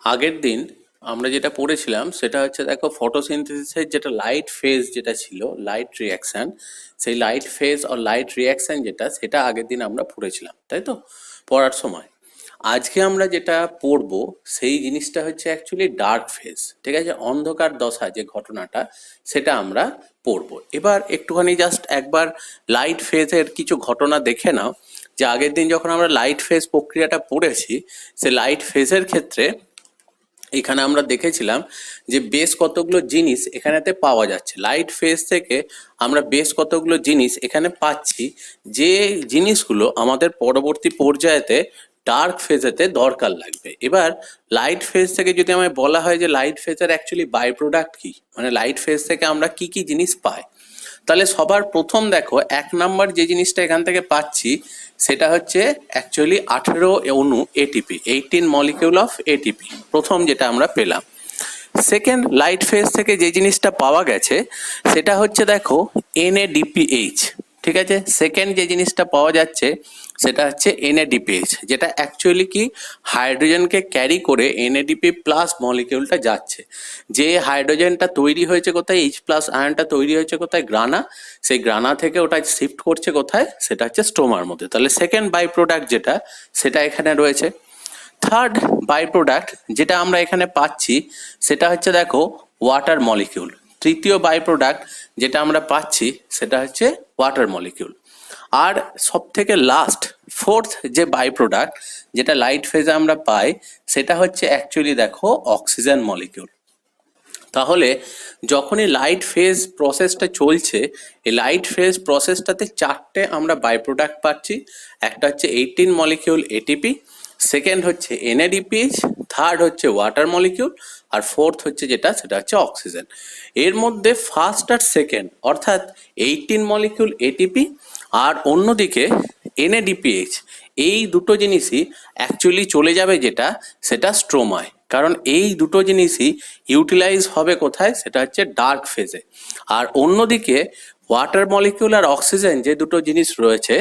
আগের দিন আমরা যেটা পড়েছিলাম সেটা হচ্ছে দেখো ফটোসিনথেসিসের যেটা লাইট ফেজ যেটা ছিল, লাইট রিয়াকশন, সেই লাইট ফেজ আর লাইট রিয়াকশন যেটা, সেটা আগের দিন আমরা পড়েছিলাম, তাই তো? পড়ার সময় আজকে আমরা যেটা পড়বো সেই জিনিসটা হচ্ছে অ্যাকচুয়ালি ডার্ক ফেজ, ঠিক আছে? অন্ধকার দশা যে ঘটনাটা, সেটা আমরা পড়বো। এবার একটুখানি জাস্ট একবার লাইট ফেজের কিছু ঘটনা দেখে নাও, যে আগের দিন যখন আমরা লাইট ফেজ প্রক্রিয়াটা পড়েছি, সে লাইট ফেজের ক্ষেত্রে এখানে আমরা দেখেছিলাম যে বেশ কতগুলো জিনিস এখানেতে পাওয়া যাচ্ছে। লাইট ফেজ থেকে আমরা বেশ কতগুলো জিনিস এখানে পাচ্ছি, যে জিনিসগুলো আমাদের পরবর্তী পর্যায়েতে ডার্ক ফেজেতে দরকার লাগবে। এবার লাইট ফেজ থেকে যদি আমায় বলা হয় যে লাইট ফেজের অ্যাকচুয়ালি বাই প্রোডাক্ট কি, মানে লাইট ফেজ থেকে আমরা কি কি জিনিস পাই, তাহলে সবার প্রথম দেখো 1 নম্বর যে জিনিসটা এখান থেকে পাচ্ছি সেটা হচ্ছে অ্যাকচুয়ালি 18 অণু এটিপি, 18 মলিকিউল অফ এটিপি, প্রথম যেটা আমরা পেলাম। সেকেন্ড লাইট ফেজ থেকে যে জিনিসটা পাওয়া গেছে সেটা হচ্ছে দেখো NADPH, ঠিক আছে? সেকেন্ড যে জিনিসটা পাওয়া যাচ্ছে সেটা হচ্ছে NADPH, যেটা অ্যাকচুয়ালি কি হাইড্রোজেনকে ক্যারি করে NADP প্লাস মলিকিউলটা যাচ্ছে। যে হাইড্রোজেনটা তৈরি হয়েছে কোথায়, H প্লাস আয়নটা তৈরি হয়েছে কোথায়, গ্রানা, সেই গ্রানা থেকে ওটা শিফট করছে কোথায়, সেটা হচ্ছে স্টোমার মধ্যে। তাহলে সেকেন্ড বাই প্রোডাক্ট যেটা, সেটা এখানে রয়েছে। থার্ড বাই প্রোডাক্ট যেটা আমরা এখানে পাচ্ছি সেটা হচ্ছে দেখো ওয়াটার মলিকিউল। তৃতীয় বাই প্রোডাক্ট যেটা আমরা পাচ্ছি সেটা হচ্ছে ওয়াটার মলিকিউল। আর সব থেকে লাস্ট ফোর্থ যে বাই প্রোডাক্ট যেটা লাইট ফেজে আমরা পাই সেটা হচ্ছে অ্যাকচুয়ালি দেখো অক্সিজেন মলিকিউল। তাহলে যখনই লাইট ফেজ প্রসেসটা চলছে, এই লাইট ফেজ প্রসেসটাতে 4টে আমরা বাই প্রোডাক্ট পাচ্ছি। একটা হচ্ছে 18 মলিকিউল এটিপি, সেকেন্ড হচ্ছে NADPH, থার্ড হচ্ছে ওয়াটার মলিকিউল, আর ফোর্থ হচ্ছে যেটা, সেটা হচ্ছে অক্সিজেন। এর মধ্যে ফার্স্ট আর সেকেন্ড অর্থাৎ 18 মলিকিউল এটিপি আর অন্যদিকে NADPH, এই দুটো জিনিসই অ্যাকচুয়ালি চলে যাবে যেটা, সেটা স্ট্রোমায়। কারণ এই দুটো জিনিসই ইউটিলাইজ হবে কোথায়, সেটা হচ্ছে ডার্ক ফেজে। আর অন্যদিকে ওয়াটার মলিকিউল আর অক্সিজেন যে দুটো জিনিস রয়েছে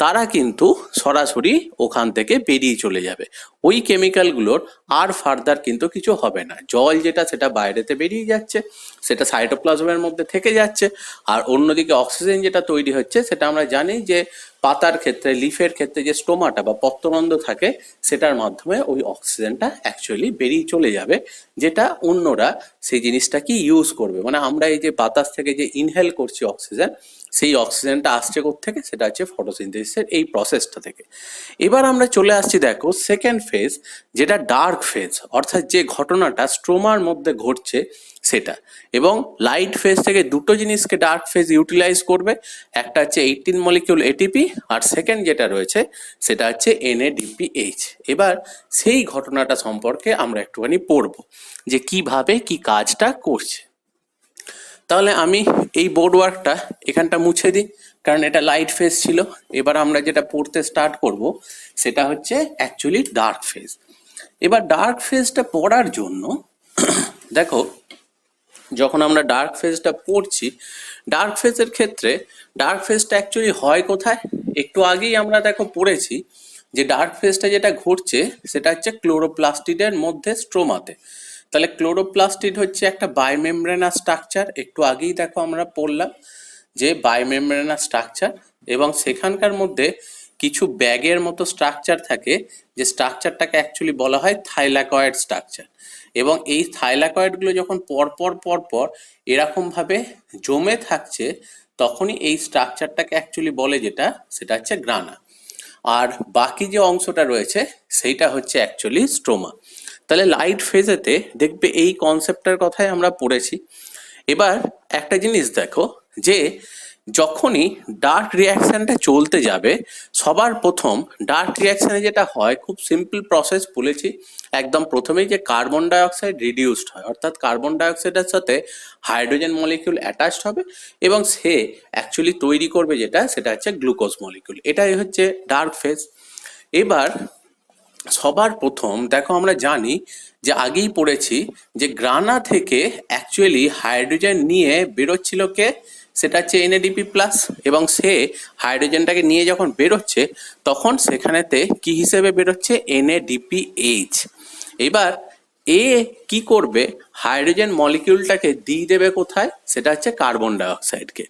তারা কিন্তু সরাসরি ওখান থেকে বেরিয়ে চলে যাবে। ওই কেমিক্যালগুলোর আর ফার্দার কিন্তু কিছু হবে না। জল যেটা, সেটা বাইরেতে বেরিয়ে যাচ্ছে, সেটা সাইটোপ্লাজমের মধ্যে থেকে যাচ্ছে। আর অন্যদিকে অক্সিজেন যেটা তৈরি হচ্ছে সেটা আমরা জানি যে পাতার ক্ষেত্রে, লিফের ক্ষেত্রে যে স্টোমাটা বা পত্ররন্ধ্র থাকে, সেটার মাধ্যমে ওই অক্সিজেনটা অ্যাকচুয়ালি বেরিয়ে চলে যাবে, যেটা অন্যরা সেই জিনিসটাকে ইউজ করবে। মানে আমরা এই যে বাতাস থেকে যে ইনহেল করছি অক্সিজেন, সেই অক্সিজেনটা আসছে কোত্থেকে, সেটা হচ্ছে ফটোসিনথেসিসের এই প্রসেসটা থেকে। এবার আমরা চলে আসছি দেখো সেকেন্ড ফেজ, যেটা ডার্ক ফেজ, অর্থাৎ যে ঘটনাটা স্ট্রোমার মধ্যে ঘটছে সেটা। এবং লাইট ফেজ থেকে দুটো জিনিসকে ডার্ক ফেজ ইউটিলাইজ করবে, একটা হচ্ছে 18 মলিকিউল এটিপি, আর সেকেন্ড যেটা রয়েছে সেটা হচ্ছে NADPH। এবার সেই ঘটনাটা সম্পর্কে আমরা একটুখানি পড়বো যে কিভাবে কি কাজটা করছে। তাহলে আমি এই বোর্ড ওয়ার্কটা এখানটা মুছে দিই, কারণ এটা লাইট ফেজ ছিল। এবার আমরা যেটা পড়তে স্টার্ট করব সেটা হচ্ছে অ্যাকচুয়ালি ডার্ক ফেজ। এবার ডার্ক ফেজটা পড়ার জন্য দেখো, যখন আমরা ডার্ক ফেজটা পড়ছি, ডার্ক ফেজের ক্ষেত্রে ডার্ক ফেজটা অ্যাকচুয়ালি হয় কোথায়, একটু আগেই আমরা দেখো পড়েছি যে ডার্ক ফেজটা যেটা ঘটছে সেটা হচ্ছে ক্লোরোপ্লাস্টিডের মধ্যে স্ট্রোমাতে। তাহলে ক্লোরোপ্লাস্টিড হচ্ছে একটা বায়োমেমব্রেনাস স্ট্রাকচার, একটু আগেই দেখো আমরা পড়লাম যে বায়োমেমব্রেনাস স্ট্রাকচার, এবং সেখানকার মধ্যে কিছু ব্যাগের মতো স্ট্রাকচার থাকে, যে স্ট্রাকচারটাকে অ্যাকচুয়ালি বলা হয় থাইলাকয়েড স্ট্রাকচার। এবং এই থাইলাকয়েডগুলো যখন পরপর পরপর এরকমভাবে জমে থাকছে, তখনই এই স্ট্রাকচারটাকে অ্যাকচুয়ালি বলে যেটা, সেটা হচ্ছে গ্রানা। আর বাকি যে অংশটা রয়েছে সেইটা হচ্ছে অ্যাকচুয়ালি স্ট্রোমা। তাহলে লাইট ফেজেতে দেখবে এই কনসেপ্টটার কথাই আমরা পড়েছি। এবার একটা জিনিস দেখো, যে যখনই ডার্ক রিয়াকশনটা চলতে যাবে, সবার প্রথম ডার্ক রিয়াকশনে যেটা হয়, খুব সিম্পল প্রসেস বলেছি একদম প্রথমেই, যে কার্বন ডাইঅক্সাইড রিডিউসড হয়, অর্থাৎ কার্বন ডাইঅক্সাইডের সাথে হাইড্রোজেন মলিকিউল অ্যাটাচড হবে এবং সে অ্যাকচুয়ালি তৈরি করবে যেটা, সেটা হচ্ছে গ্লুকোজ মলিকিউল। এটাই হচ্ছে ডার্ক ফেজ। এবার সবার প্রথম দেখো, আমরা জানি যে আগেই পড়েছি যে গ্রানা থেকে অ্যাকচুয়ালি হাইড্রোজেন নিয়ে বেরোচ্ছিল কে, সেটা হচ্ছে NADP প্লাস। এবং সে হাইড্রোজেনটাকে নিয়ে যখন বেরোচ্ছে তখন সেখানেতে কি হিসেবে বেরোচ্ছে, NADPH। এবার এ কি করবে, হাইড্রোজেন মলিকিউলটাকে দিয়ে দেবে কোথায়, সেটা হচ্ছে কার্বন ডাইঅক্সাইডকে।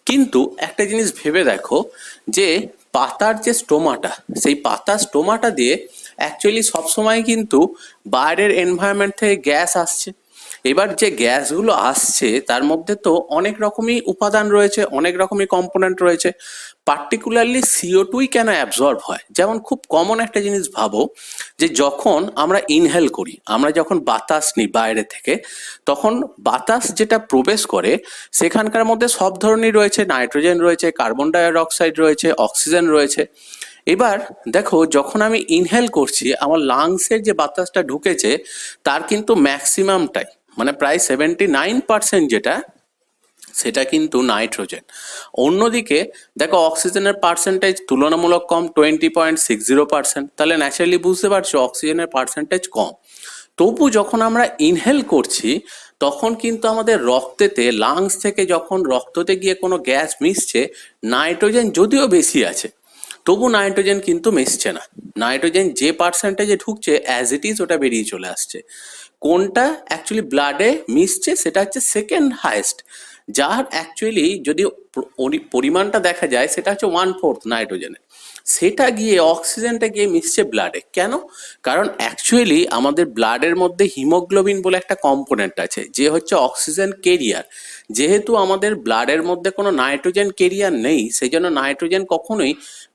কিন্তু একটা জিনিস ভেবে দেখো, যে পাতার যে স্টোমাটা, সেই পাতার স্টোমাটা দিয়ে অ্যাকচুয়ালি সবসময় কিন্তু বাইরের এনভায়রনমেন্ট থেকে গ্যাস আসছে। এবার যে গ্যাসগুলো আসছে তার মধ্যে তো অনেক রকমই উপাদান রয়েছে, অনেক রকমই কম্পোনেন্ট রয়েছে। পার্টিকুলারলি CO2ই কেন অ্যাবজর্ব হয়? যেমন খুব কমন একটা জিনিস ভাবো, যে যখন আমরা ইনহেল করি, আমরা যখন বাতাস নিই বাইরে থেকে, তখন বাতাস যেটা প্রবেশ করে সেখানকার মধ্যে সব ধরনের রয়েছে, নাইট্রোজেন রয়েছে, কার্বন ডাই অক্সাইড রয়েছে, অক্সিজেন রয়েছে। এবার দেখো, যখন আমি ইনহেল করছি, আমার লাংসের যে বাতাসটা ঢুকেছে তার কিন্তু ম্যাক্সিমামটাই, মানে প্রায় 79% যেটা, সেটা কিন্তু নাইট্রোজেন। অন্যদিকে দেখো, অক্সিজেনের পার্সেন্টেজ তুলনামূলক কম, 20.60%। তাহলে ন্যাচারালি বুঝতে পারছো অক্সিজেনের পার্সেন্টেজ কম। তবু যখন আমরা ইনহেল করছি, তখন কিন্তু আমাদের রক্তেতে, লাংস থেকে যখন রক্ততে গিয়ে কোনো গ্যাস মিশছে, নাইট্রোজেন যদিও বেশি আছে, তবু নাইট্রোজেন কিন্তু মিশছে না। নাইট্রোজেন যে পার্সেন্টেজে ঢুকছে অ্যাজ ইট ইজ ওটা বেরিয়ে চলে আসছে। কোনটা অ্যাকচুয়ালি ব্লাডে মিশছে সেটা হচ্ছে সেকেন্ড হাইয়েস্ট, যার অ্যাকচুয়ালি যদি পরিমাণটা দেখা যায় সেটা হচ্ছে 1/4 নাইট্রোজেনের। সেটা গিয়ে অক্সিজেনটা গিয়ে মিশছে ব্লাডে। কেন? কারণ অ্যাকচুয়ালি আমাদের ব্লাডের মধ্যে হিমোগ্লোবিন বলে একটা কম্পোনেন্ট আছে, যে হচ্ছে অক্সিজেন কেরিয়ার। যেহেতু আমাদের ব্লাডের মধ্যে কোনো নাইট্রোজেন কেরিয়ার নেই, সেই জন্য নাইট্রোজেন কখনোই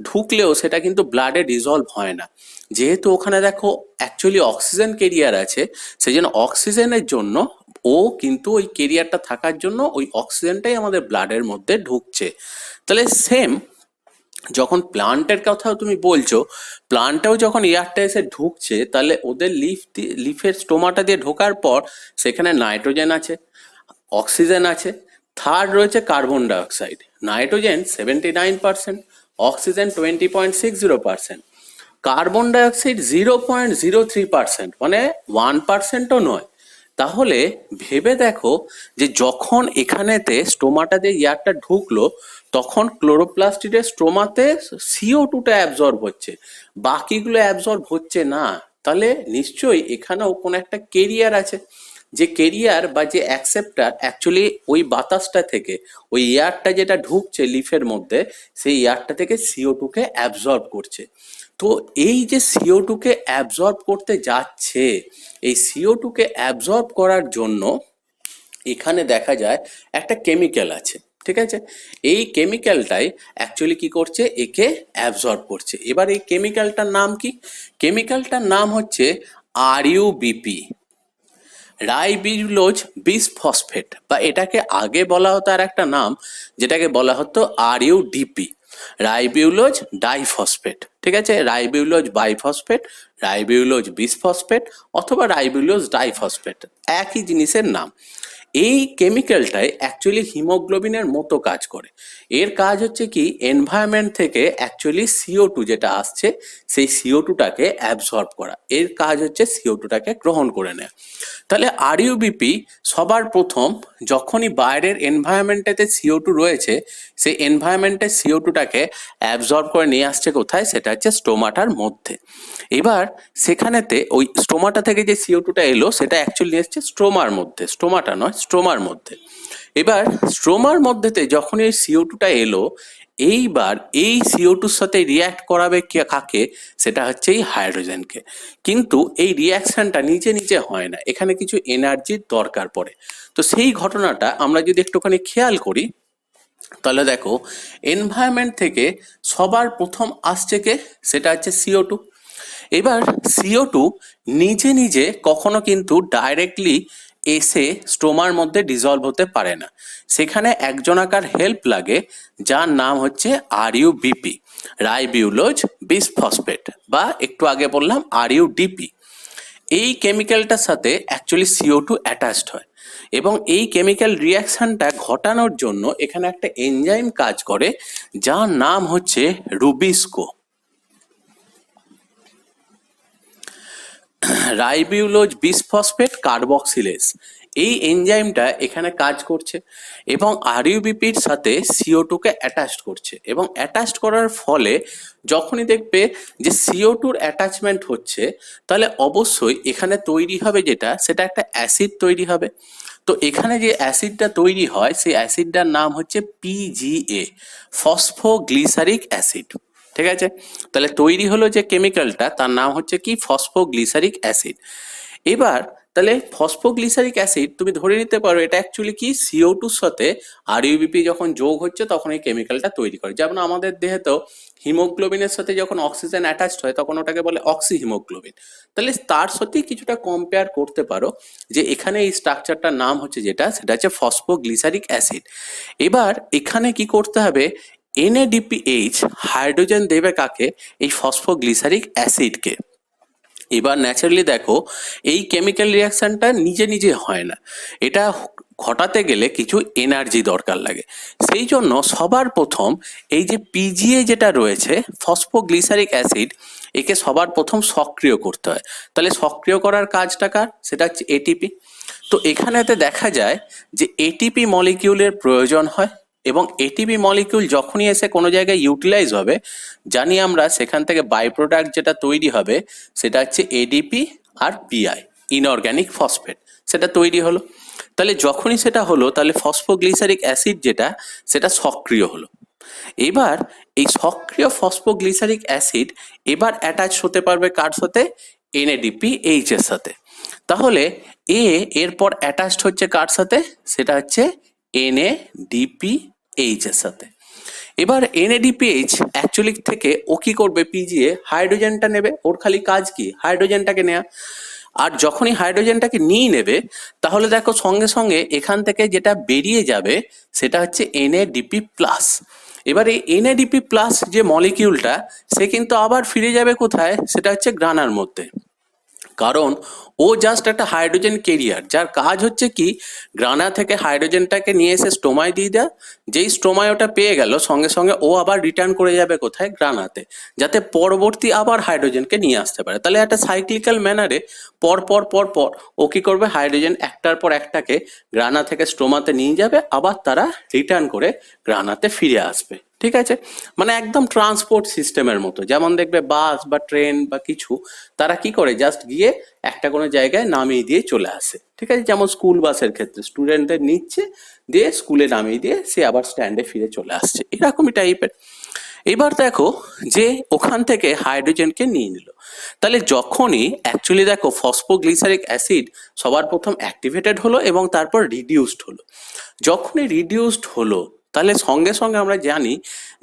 ঢুকলেও সেটা কিন্তু ব্লাডে ডিজলভ হয় না। যেহেতু ওখানে দেখো অ্যাকচুয়ালি অক্সিজেন কেরিয়ার আছে, সেই জন্য অক্সিজেনের জন্য ও কিন্তু ওই কেরিয়ারটা থাকার জন্য ওই অক্সিজেনটাই আমাদের ব্লাডের মধ্যে ঢুকছে। তাহলে সেম, যখন প্লান্টের কথাও তুমি বলছো, প্লান্টেও যখন এয়ারটা এসে ঢুকছে, তাহলে ওদের লিফের স্টোমাটা দিয়ে ঢোকার পর সেখানে নাইট্রোজেন আছে, অক্সিজেন আছে, থার্ড রয়েছে carbon dioxide. Nitrogen 79%, oxygen 20.60%, carbon dioxide 0.03%, মানে 1%ও নয়। তাহলে ভেবে দেখো, যে যখন এখানেতে স্টোমাটা দিয়ে এয়ারটা ঢুকলো, তখন ক্লোরোপ্লাস্টের স্টোমাতে CO2টা অ্যাবজর্ব হচ্ছে, বাকিগুলো অ্যাবজর্ব হচ্ছে না। তাহলে নিশ্চয়ই এখানেও কোনো একটা কেরিয়ার আছে, যে কেরিয়ার বা যে অ্যাকসেপ্টার অ্যাকচুয়ালি ওই বাতাসটা থেকে, ওই এয়ারটা যেটা ঢুকছে লিফের মধ্যে, সেই এয়ারটা থেকে CO2কে অ্যাবজর্ব করছে। তো এই যে CO2কে অ্যাবজর্ব করতে যাচ্ছে, এই CO2কে অ্যাবজর্ব করার জন্য এখানে দেখা যায় একটা কেমিক্যাল আছে, ঠিক আছে? এই কেমিক্যালটাই অ্যাকচুয়ালি কি করছে, একে অ্যাবজর্ব করছে। এবার এই কেমিক্যালটার নাম কি? কেমিক্যালটার নাম হচ্ছে RUBP, রাইবিউলোজ বিসফসফেট, বা এটাকে আগে বলা হতো আর একটা নাম, যেটাকে বলা হতো RUDP, রাইবিউলোজ ডাইফসফেট। ঠিক আছে, রাইবিউলোজ বাইফসফেট, রাইবিউলোজ বিসফসফেট, অথবা রাইবিউলোজ ডাইফসফেট, একই জিনিসের নাম। এই কেমিক্যালটাই অ্যাকচুয়ালি হিমোগ্লোবিনের মতো কাজ করে। এর কাজ হচ্ছে কি, এনভায়রনমেন্ট থেকে অ্যাকচুয়ালি CO2 যেটা আসছে, সেই CO2টাকে অ্যাবসর্ব করা। এর কাজ হচ্ছে CO2টাকে গ্রহণ করে নেয়। তাহলে RUBP সবার প্রথম যখনই বাইরের এনভায়রনমেন্টেতে CO2 রয়েছে, সেই এনভায়রনমেন্টের CO2টাকে অ্যাবসর্ব করে নিয়ে আসছে কোথায়, সেটা হচ্ছে স্টোমাটার মধ্যে। এবার সেখানেতে ওই স্টোমাটা থেকে যে CO2টা এলো, সেটা অ্যাকচুয়ালি এসছে স্ট্রোমার মধ্যে, স্টোমাটা নয়, স্ট্রোমার মধ্যে। এবার স্ট্রোমার মধ্যেতে যখন এই CO2টা এলো, এইবার এই CO2-র সাথে রিয়াক্ট করাবে কাকে, সেটা হচ্ছে এই হাইড্রোজেনকে। কিন্তু এই রিয়াকশনটা নিজে নিজে হয় না, এখানে কিছু এনার্জির দরকার পড়ে। তো সেই ঘটনাটা আমরা যদি একটুখানি খেয়াল করি, তাহলে দেখো, এনভায়রনমেন্ট থেকে সবার প্রথম আসছে কে, সেটা হচ্ছে CO2। এবার CO2 নিজে নিজে কখনো কিন্তু ডাইরেক্টলি এসে স্টোমার মধ্যে ডিজলভ হতে পারে না, সেখানে একজনাকার হেল্প লাগে, যার নাম হচ্ছে RUBP, রাইবিউলোজ বিসফসফেট, বা একটু আগে বললাম RUDP। এই কেমিক্যালটার সাথে অ্যাকচুয়ালি CO2 অ্যাটাচড হয়, এবং এই কেমিক্যাল রিয়াকশনটা ঘটানোর জন্য এখানে একটা এনজাইম কাজ করে, যার নাম হচ্ছে রুবিস্কো। রাইবিউলোজ বিসফসফেট কার্বক্সিলেজ, এই এনজাইমটা এখানে কাজ করছে এবং আরইউবিপির সাথে CO2 কে অ্যাটাচড করছে, এবং অ্যাটাচড করার ফলে যখনই দেখবে যে CO2-র অ্যাটাচমেন্ট হচ্ছে, তাহলে অবশ্যই এখানে তৈরি হবে যেটা, সেটা একটা অ্যাসিড তৈরি হবে। তো এখানে যে অ্যাসিডটা তৈরি হয় সেই অ্যাসিডটার নাম হচ্ছে PGA, ফসফোগ্লিসারিক অ্যাসিড। ঠিক আছে, তাহলে তৈরি হলো যে কেমিক্যালটা তার নাম হচ্ছে কি, ফসফোগ্লিসারিক অ্যাসিড। এবার তাহলে ফসফোগ্লিসারিক অ্যাসিড তুমি ধরে নিতে পারো এটা অ্যাকচুয়ালি কি, CO2-র সাথে আরইউবিপি যখন যোগ হচ্ছে তখন এই কেমিক্যালটা তৈরি করে। যেমন আমাদের দেহেতেও হিমোগ্লোবিনের সাথে যখন অক্সিজেন অ্যাটাচড হয় তখন ওটাকে বলে অক্সি হিমোগ্লোবিন। তাহলে তার সাথেই কিছুটা কম্পেয়ার করতে পারো যে এখানে এই স্ট্রাকচারটার নাম হচ্ছে যেটা, সেটা হচ্ছে ফসফোগ্লিসারিক অ্যাসিড। এবার এখানে কি করতে হবে, NADPH হাইড্রোজেন দেবে কাকে, এই ফসফোগ্লিসারিক অ্যাসিডকে। এবার ন্যাচারালি দেখো এই কেমিক্যাল রিয়াকশনটা নিজে নিজে হয় না, এটা ঘটাতে গেলে কিছু এনার্জি দরকার লাগে। সেই জন্য সবার প্রথম এই যে PGA যেটা রয়েছে, ফসফোগ্লিসারিক অ্যাসিড, একে সবার প্রথম সক্রিয় করতে হয়। তাহলে সক্রিয় করার কাজটা কার, সেটা হচ্ছে ATP। তো এখানেতে দেখা যায় যে ATP মলিকিউলের প্রয়োজন হয়, এবং এটিপি মলিকিউল যখনই এসে কোনো জায়গায় ইউটিলাইজ হবে, জানি আমরা সেখান থেকে বাই প্রোডাক্ট যেটা তৈরি হবে সেটা হচ্ছে ADP আর PI, ইনঅর্গ্যানিক ফসফেট, সেটা তৈরি হলো। তাহলে যখনই সেটা হলো, তাহলে ফসফোগ্লিসারিক অ্যাসিড যেটা, সেটা সক্রিয় হলো। এবার এই সক্রিয় ফসফোগ্লিসারিক অ্যাসিড এবার অ্যাটাচ হতে পারবে কার সাথে, NADPH এর সাথে। তাহলে এরপর অ্যাটাচড হচ্ছে কার সাথে, সেটা হচ্ছে NADPH এর সাথে। এবার NADPH অ্যাকচুয়ালি থেকে ও কি করবে, PGA হাইড্রোজেনটা নেবে, ওর খালি কাজ কি, হাইড্রোজেনটাকে নেওয়া। আর যখনই হাইড্রোজেনটাকে নিয়ে নেবে, তাহলে দেখো সঙ্গে সঙ্গে এখান থেকে যেটা বেরিয়ে যাবে সেটা হচ্ছে NADP+। এবার এই NADP+ যে মলিকিউলটা, সে কিন্তু আবার ফিরে যাবে কোথায়, সেটা হচ্ছে গ্রানার মধ্যে। কারণ ও জাস্ট একটা হাইড্রোজেন কেরিয়ার, যার কাজ হচ্ছে কি, গ্রানা থেকে হাইড্রোজেনটাকে নিয়ে এসে স্টোমায় দিয়ে দেয়। যেই স্টোমায় ওটা পেয়ে গেল, সঙ্গে সঙ্গে ও আবার রিটার্ন করে যাবে কোথায়, গ্রানাতে, যাতে পরবর্তী আবার হাইড্রোজেনকে নিয়ে আসতে পারে। তাহলে একটা সাইক্লিক্যাল ম্যানারে পর পর পর পর ও কি করবে, হাইড্রোজেন একটার পর একটাকে গ্রানা থেকে স্টোমাতে নিয়ে যাবে, আবার তারা রিটার্ন করে গ্রানাতে ফিরে আসবে। ঠিক আছে, মানে একদম ট্রান্সপোর্ট সিস্টেমের মতো। যেমন দেখবে বাস বা ট্রেন বা কিছু, তারা কি করে, জাস্ট গিয়ে একটা কোনো জায়গায় নামিয়ে দিয়ে চলে আসে। ঠিক আছে, যেমন স্কুল বাসের ক্ষেত্রে স্টুডেন্টদের নিচ্ছে, দিয়ে স্কুলে নামিয়ে দিয়ে সে আবার স্ট্যান্ডে ফিরে চলে আসছে, এরকমই টাইপের। এবার দেখো যে ওখান থেকে হাইড্রোজেনকে নিয়ে নিল, তাহলে যখনই অ্যাকচুয়ালি দেখো ফসফোগ্লিসারিক অ্যাসিড সবার প্রথম অ্যাক্টিভেটেড হলো এবং তারপর রিডিউসড হলো। যখনই রিডিউসড হলো, তাহলে সঙ্গে সঙ্গে আমরা জানি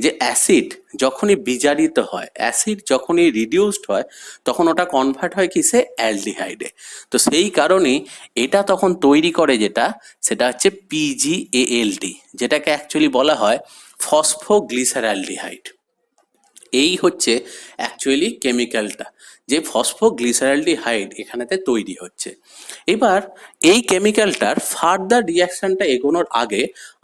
যে অ্যাসিড যখনই বিজারিত হয়, অ্যাসিড যখনই রিডিউসড হয়, তখন ওটা কনভার্ট হয় কিসে, অ্যালডিহাইডে। তো সেই কারণেই এটা তখন তৈরি করে যেটা, সেটা হচ্ছে PGALD, যেটাকে অ্যাকচুয়ালি বলা হয় ফসফোগ্লিসারালডিহাইড। এই হচ্ছে অ্যাকচুয়ালি কেমিক্যালটা, যে ফসফোগ্লিসারালডিহাইড এখানেতে তৈরি হচ্ছে। এবার এই কেমিক্যালটার ফার্দার রিয়াকশনটা এগোনোর আগে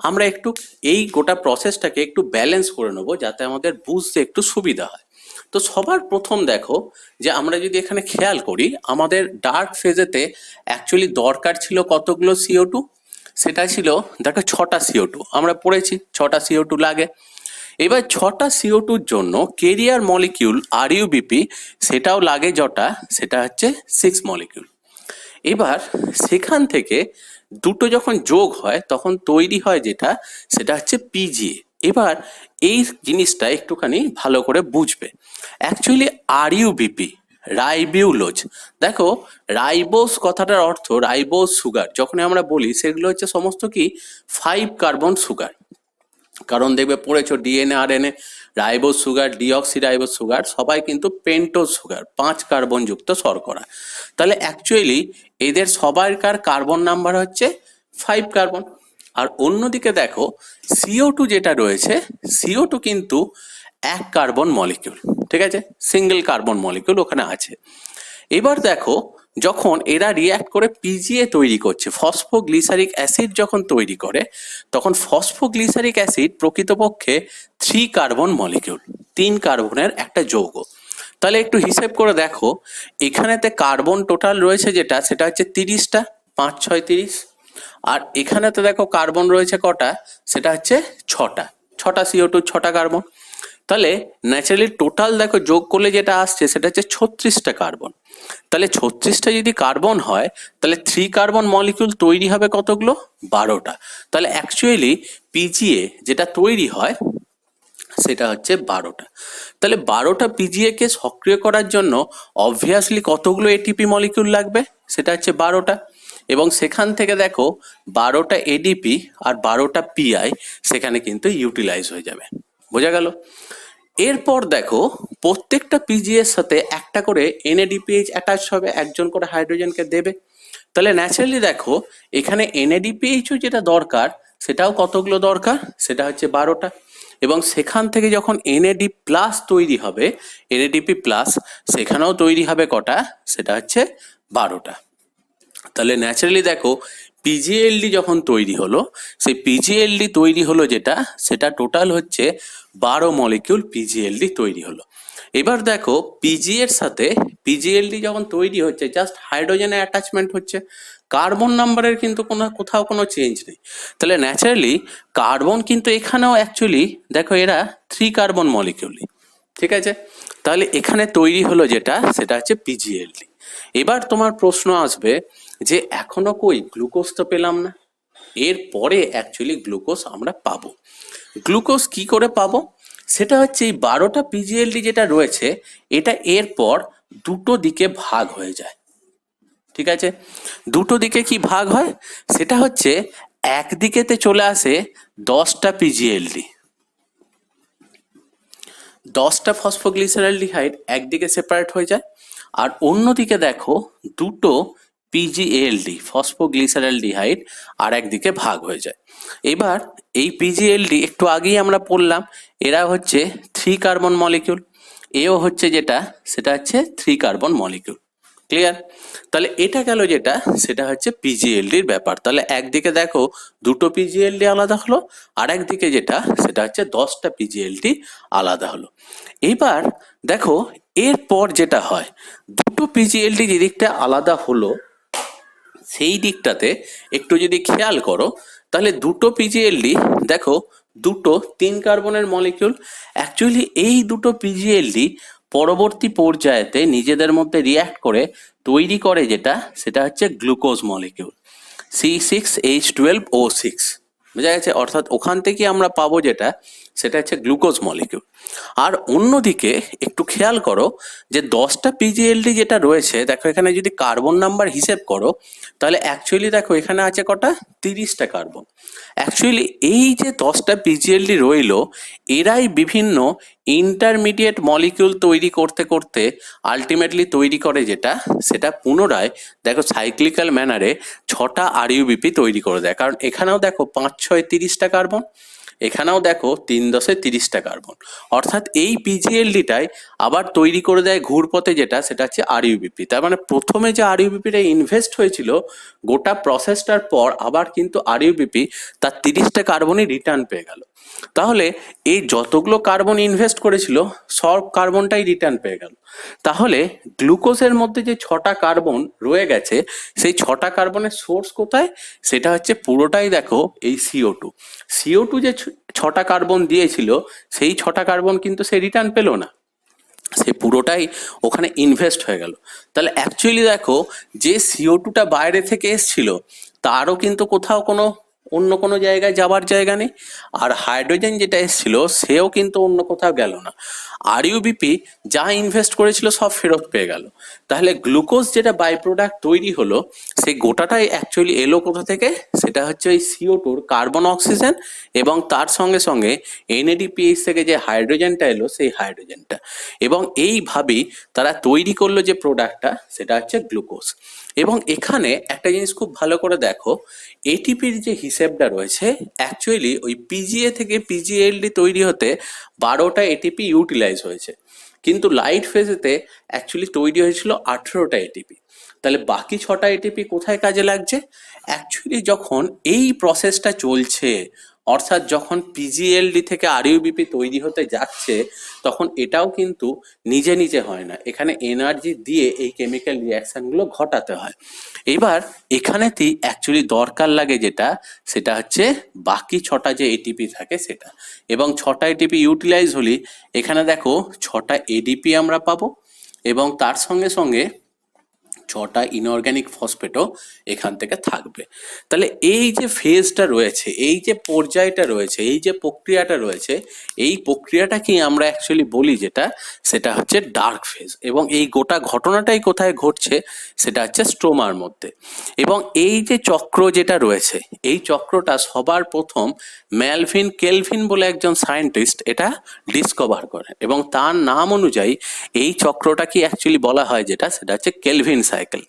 আমরা একটু এই গোটা প্রসেসটাকে একটু ব্যালেন্স করে নেবো, যাতে আমাদের বুঝতে একটু সুবিধা হয়। তো সবার প্রথম দেখো যে আমরা যদি এখানে খেয়াল করি, আমাদের ডার্ক ফেজেতে অ্যাকচুয়ালি দরকার ছিল কতগুলো CO2, সেটা ছিল দেখো 6টা CO2, আমরা পড়েছি 6টা CO2 লাগে। এবার 6টা CO2-র জন্য কেরিয়ার মলিকিউল আরইউবিপি, সেটাও লাগে যটা, সেটা হচ্ছে 6 মলিকিউল। এবার সেখান থেকে দুটো যখন যোগ হয় তখন তৈরি হয় যেটা, সেটা হচ্ছে PGA। এবার এই জিনিসটা একটুখানি ভালো করে বুঝবে। অ্যাকচুয়ালি আরইউবিপি, রাইবিউলোজ, দেখো রাইবোস কথাটার অর্থ রাইবোস সুগার, যখন আমরা বলি সেগুলো হচ্ছে সমস্ত কি 5 কার্বন সুগার। কারণ দেখবে পড়েছো DNA RNA, ribose sugar, deoxy ribose sugar সবাই কিন্তু পেন্টোজ সুগার, 5 কার্বন যুক্ত শর্করা। তাহলে অ্যাকচুয়ালি এদের সবাইকার কার্বন নাম্বার হচ্ছে 5 কার্বন। আর অন্যদিকে দেখো CO2 যেটা রয়েছে, CO2 কিন্তু 1 কার্বন মলিকিউল। ঠিক আছে, সিঙ্গেল কার্বন মলিকিউল ওখানে আছে। এবার দেখো যখন এরা রিঅ্যাক্ট করে PGA তৈরি করছে, ফসফোগ্লিসারিক অ্যাসিড যখন তৈরি করে, তখন ফসফোগ্লিসারিক অ্যাসিড প্রকৃতপক্ষে 3 কার্বন মলিকিউল, 3 কার্বনের একটা যৌগ। তাহলে একটু হিসেব করে দেখো, এখানেতে কার্বন টোটাল রয়েছে যেটা, সেটা হচ্ছে 30টা, 5 6 30। আর এখানেতে দেখো কার্বন রয়েছে কটা, সেটা হচ্ছে 6টা, 6টা CO2, 6টা কার্বন। তাহলে ন্যাচারালি টোটাল দেখো যোগ করলে যেটা আসছে সেটা হচ্ছে 36টা কার্বন। তাহলে 36টা যদি কার্বন হয়, তাহলে 3 কার্বন মলিকিউল তৈরি হবে কতগুলো, 12টা। তাহলে অ্যাকচুয়ালি পিজিএ যেটা তৈরি হয় সেটা হচ্ছে 12টা। তাহলে 12টা পিজিএ কে সক্রিয় করার জন্য অবভিয়াসলি কতগুলো এটিপি মলিকিউল লাগবে, সেটা হচ্ছে 12টা। এবং সেখান থেকে দেখো 12টা এডিপি আর 12টা পিআই সেখানে কিন্তু ইউটিলাইজ হয়ে যাবে। বোঝা গেল? এরপর দেখো প্রত্যেকটা পিজিএর সাথে একটা করে এনএডিপিএইচ অ্যাটাচ হবে, একজন করে হাইড্রোজেনকে দেবে। তাহলে ন্যাচারালি দেখো এখানে এনএডিপিএইচও যেটা দরকার সেটাও কতগুলো দরকার, সেটা হচ্ছে 12টা। এবং সেখান থেকে যখন এনএডি প্লাস তৈরি হবে, এনএডিপি প্লাস, সেখানেও তৈরি হবে কটা, সেটা হচ্ছে 12টা। তাহলে ন্যাচারালি দেখো পিজিএলডি যখন তৈরি হলো, সেই পিজিএলডি তৈরি হলো যেটা, সেটা টোটাল হচ্ছে 12 মলিকিউল পিজিএলডি তৈরি হলো। এবার দেখো পিজি এর সাথে পিজিএলডি যখন তৈরি হচ্ছে, জাস্ট হাইড্রোজেনের অ্যাটাচমেন্ট হচ্ছে, কার্বন নাম্বারের কিন্তু কোথাও কোনো চেঞ্জ নেই। তাহলে ন্যাচারালি কার্বন কিন্তু এখানেও অ্যাকচুয়ালি দেখো এরা 3 কার্বন মলিকিউলই, ঠিক আছে। তাহলে এখানে তৈরি হলো যেটা, সেটা হচ্ছে পিজিএলডি। এবার তোমার প্রশ্ন আসবে যে এখনো কই গ্লুকোজ তো পেলাম না, এর পরে অ্যাকচুয়ালি গ্লুকোজ আমরা পাবো। গ্লুকোজ কি করে পাবো, সেটা হচ্ছে এই 12টা পিজিএলডি যেটা রয়েছে, এটা এরপর দুটো দিকে ভাগ হয়ে যায়, ঠিক আছে। দুটো দিকে কি ভাগ হয়, সেটা হচ্ছে একদিকেতে চলে আসে 10টা পিজিএলডি, 10টা ফসফোগ্লিসারালডিহাইড একদিকে সেপারেট হয়ে যায়। আর অন্যদিকে দেখো দুটো পিজিএলডি ফসফোগ্লিসারালডিহাইড আর একদিকে ভাগ হয়ে যায়। এবার এই পিজিএলডি একটু আগেই আমরা পড়লাম, এরা হচ্ছে 3 কার্বন মলিকিউল, এও হচ্ছে যেটা, সেটা হচ্ছে 3 কার্বন মলিকিউল। ক্লিয়ার? তাহলে এটা গেল যেটা, সেটা হচ্ছে পিজিএলডির ব্যাপার। তাহলে একদিকে দেখো দুটো পিজিএলডি আলাদা হলো, আর একদিকে যেটা, সেটা হচ্ছে 10টা পিজিএলডি আলাদা হলো। এবার দেখো এরপর যেটা হয়, দুটো পিজিএলডি যে দিকটা আলাদা হলো, সেই দিকটাতে একটু যদি খেয়াল করো, তাহলে দুটো পিজিএলডি দেখো দুটো 3 কার্বনের মলিকিউল। অ্যাকচুয়ালি এই দুটো পিজিএলডি পরবর্তী পর্যায়েতে নিজেদের মধ্যে রিয়্যাক্ট করে তৈরি করে যেটা, সেটা হচ্ছে গ্লুকোজ মলিকিউল, C6H12O6। বোঝা গেছে? অর্থাৎ ওখান থেকে আমরা পাবো যেটা, সেটা হচ্ছে গ্লুকোজ মলিকিউল। আর অন্যদিকে একটু খেয়াল করো যে 10টা পিজিএলডি যেটা রয়েছে, দেখো এখানে যদি কার্বন নাম্বার হিসেব করো, তাহলে অ্যাকচুয়ালি দেখো এখানে আছে কটা, 30টা কার্বন। অ্যাকচুয়ালি এই যে 10টা পিজিএলডি রইলো, এরাই বিভিন্ন ইন্টারমিডিয়েট মলিকিউল তৈরি করতে করতে আলটিমেটলি তৈরি করে যেটা, সেটা পুনরায় দেখো সাইক্লিক্যাল ম্যানারে 6টা আরইউবিপি তৈরি করে দেয়। কারণ এখানেও দেখো 5 6 30টা কার্বন, এখানেও দেখো 3 10 30টা কার্বন। অর্থাৎ এই পিজিএলডিটাই আবার তৈরি করে দেয় ঘুরপথে যেটা, সেটা হচ্ছে আরইউবিপি। তার মানে প্রথমে যে আরইউবিপিটা ইনভেস্ট হয়েছিল গোটা প্রসেসটার পর, আবার কিন্তু আরইউবিপি তার 30টা কার্বনই রিটার্ন পেয়ে গেল। তাহলে এই যতগুলো কার্বন ইনভেস্ট করেছিল সব কার্বনটাই রিটার্ন পেয়ে গেল। তাহলে গ্লুকোজের মধ্যে যে 6টা কার্বন রয়ে গেছে, সেই 6টা কার্বনের সোর্স কোথায়, সেটা হচ্ছে পুরোটাই দেখো এই CO2 যে 6টা কার্বন দিয়েছিল, সেই 6টা কার্বন কিন্তু সে রিটার্ন পেলো না, সে পুরোটাই ওখানে ইনভেস্ট হয়ে গেল। তাহলে অ্যাকচুয়ালি দেখো যে CO2টা বাইরে থেকে এসছিল, তারও কিন্তু কোথাও অন্য কোনো জায়গায় যাবার জায়গা নেই। আর হাইড্রোজেন যেটা এসছিল সেও কিন্তু অন্য কোথাও গেল না, আরইউবিপি যা ইনভেস্ট করেছিল সব ফেরত পেয়ে গেল। তাহলে গ্লুকোজ যেটা বাই প্রোডাক্ট তৈরি হলো, সেই গোটাটাই অ্যাকচুয়ালি এলো কোথা থেকে, সেটা হচ্ছে ওই CO2র কার্বন অক্সিজেন এবং তার সঙ্গে সঙ্গে NADPH থেকে যে হাইড্রোজেনটা এলো, সেই হাইড্রোজেনটা। এবং এইভাবেই তারা তৈরি করলো যে প্রোডাক্টটা, সেটা হচ্ছে গ্লুকোজ। এবং এখানে একটা জিনিস খুব ভালো করে দেখো, এটিপির যে হিসেবটা রয়েছে, অ্যাকচুয়ালি ওই পিজিএ থেকে পিজিএলডি তৈরি হতে 12টা এটিপি ইউটিলাইজ হয়েছে, কিন্তু লাইট ফেজেতে অ্যাকচুয়ালি তৈরি হয়েছিল 18টা এটিপি। তাহলে বাকি 6টা এটিপি কোথায় কাজে লাগছে, অ্যাকচুয়ালি যখন এই প্রসেসটা চলছে অর্থাৎ যখন পিজিএলডি থেকে আরইউবিপি তৈরি হতে যাচ্ছে তখন এটাও কিন্তু নিজে নিজে হয় না, এখানে এনার্জি দিয়ে এই কেমিক্যাল রিয়াকশনগুলো ঘটাতে হয়। এবার এখানেতেই অ্যাকচুয়ালি দরকার লাগে যেটা, সেটা হচ্ছে বাকি 6টা যে এটিপি থাকে সেটা, এবং 6টা এটিপি ইউটিলাইজ হলে এখানে দেখো 6টা এডিপি আমরা পাবো, এবং তার সঙ্গে সঙ্গে 6টা ইনঅর্গ্যানিক ফসফেটও এখান থেকে থাকবে। তাহলে এই যে ফেজটা রয়েছে, এই যে পর্যায়টা রয়েছে, এই যে প্রক্রিয়াটা রয়েছে, এই প্রক্রিয়াটাকেই আমরা অ্যাকচুয়ালি বলি যেটা, সেটা হচ্ছে ডার্ক ফেজ। এবং এই গোটা ঘটনাটাই কোথায় ঘটছে, সেটা হচ্ছে স্ট্রোমার মধ্যে। এবং এই যে চক্র যেটা রয়েছে, এই চক্রটা সবার প্রথম ম্যালভিন কেলভিন বলে একজন সায়েন্টিস্ট এটা ডিসকভার করে, এবং তার নাম অনুযায়ী এই চক্রটাকে অ্যাকচুয়ালি বলা হয় যেটা, সেটা হচ্ছে কেলভিন সাইকেল।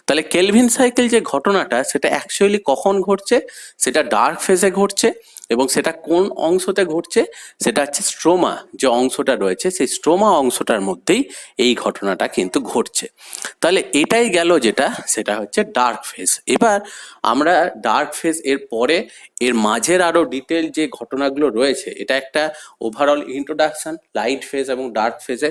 তাহলে কেলভিন সাইকেল যে ঘটনাটা, সেটা অ্যাকচুয়ালি কখন ঘটছে, সেটা ডার্ক ফেজে ঘটছে, এবং সেটা কোন অংশতে ঘটছে, সেটা হচ্ছে স্ট্রোমা যে অংশটা রয়েছে, সেই স্ট্রোমা অংশটার মধ্যেই এই ঘটনাটা কিন্তু ঘটছে। তাহলে এটাই গেল যেটা, সেটা হচ্ছে ডার্ক ফেজ। এবার আমরা ডার্ক ফেজ এর পরে এর মাঝের আরো ডিটেল যে ঘটনাগুলো রয়েছে, এটা একটা ওভারঅল ইন্ট্রোডাকশন লাইট ফেজ এবং ডার্ক ফেজে।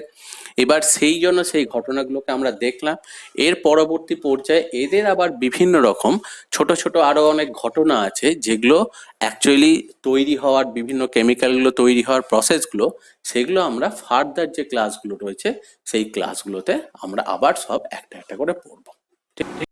এবার সেই জন্য সেই ঘটনাগুলোকে আমরা দেখলাম। এর পরবর্তী পর্যায়ে এদের আবার বিভিন্ন রকম ছোট ছোট আরো অনেক ঘটনা আছে, যেগুলো অ্যাকচুয়ালি তৈরি হওয়ার, বিভিন্ন কেমিক্যালগুলো তৈরি হওয়ার প্রসেসগুলো, সেগুলো আমরা ফার্দার যে ক্লাসগুলো রয়েছে সেই ক্লাসগুলোতে আমরা আবার সব একটা একটা করে পড়বো। ঠিক।